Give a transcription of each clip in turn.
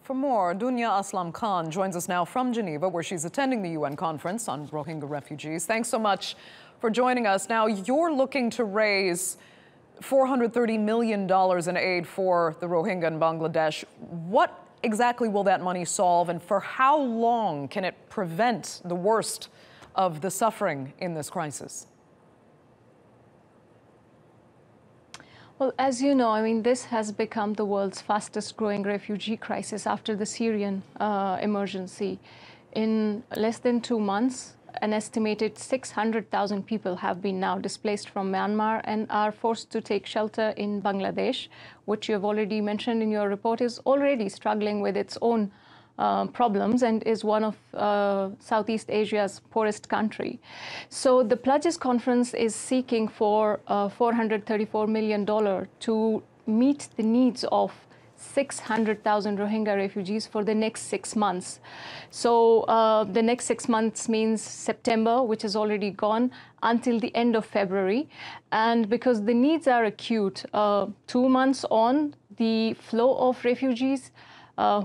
For more, Duniya Aslam Khan joins us now from Geneva, where she's attending the UN conference on Rohingya refugees. Thanks so much for joining us. Now, you're looking to raise $430 million in aid for the Rohingya in Bangladesh. What exactly will that money solve, and for how long can it prevent the worst of the suffering in this crisis? Well, as you know, this has become the world's fastest growing refugee crisis after the Syrian emergency. In less than 2 months, an estimated 600,000 people have been now displaced from Myanmar and are forced to take shelter in Bangladesh, which you have already mentioned in your report is already struggling with its own problems and is one of Southeast Asia's poorest country. So the Pledges Conference is seeking for $434 million to meet the needs of 600,000 Rohingya refugees for the next 6 months. So the next 6 months means September, which is already gone, until the end of February. And because the needs are acute, 2 months on, the flow of refugees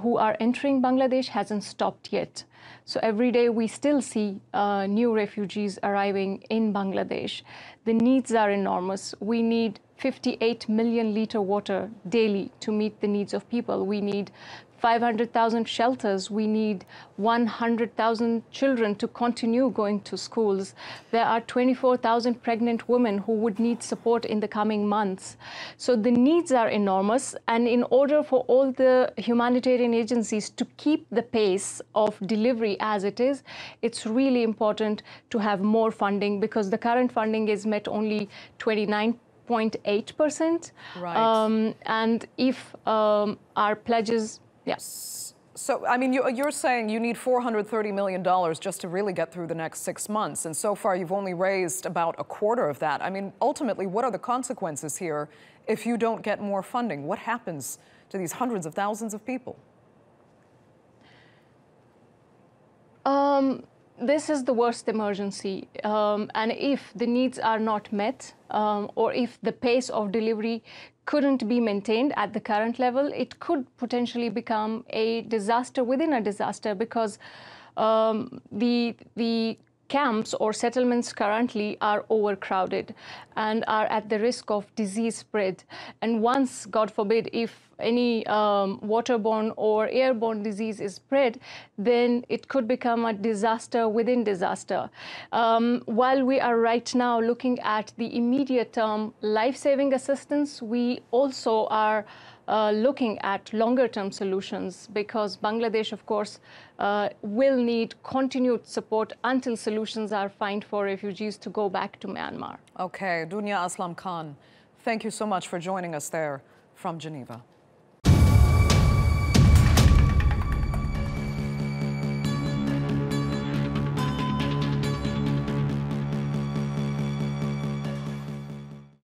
who are entering Bangladesh hasn't stopped yet. So every day we still see new refugees arriving in Bangladesh. The needs are enormous. We need 58 million litre water daily to meet the needs of people. We need 500,000 shelters. We need 100,000 children to continue going to schools. There are 24,000 pregnant women who would need support in the coming months. So the needs are enormous. And in order for all the humanitarian agencies to keep the pace of delivery as it is, it's really important to have more funding, because the current funding is met only 29.8%. Right. And if our pledges... Yes. So, you're saying you need $430 million just to really get through the next 6 months. And so far, you've only raised about a quarter of that. Ultimately, what are the consequences here if you don't get more funding? What happens to these hundreds of thousands of people? This is the worst emergency. And if the needs are not met, or if the pace of delivery couldn't be maintained at the current level, it could potentially become a disaster within a disaster, because the camps or settlements currently are overcrowded and are at the risk of disease spread. And once, God forbid, if any waterborne or airborne disease is spread, then it could become a disaster within disaster. While we are right now looking at the immediate term life-saving assistance, we also are looking at longer-term solutions, because Bangladesh, of course, will need continued support until solutions are found for refugees to go back to Myanmar. Okay, Duniya Aslam Khan, thank you so much for joining us there from Geneva.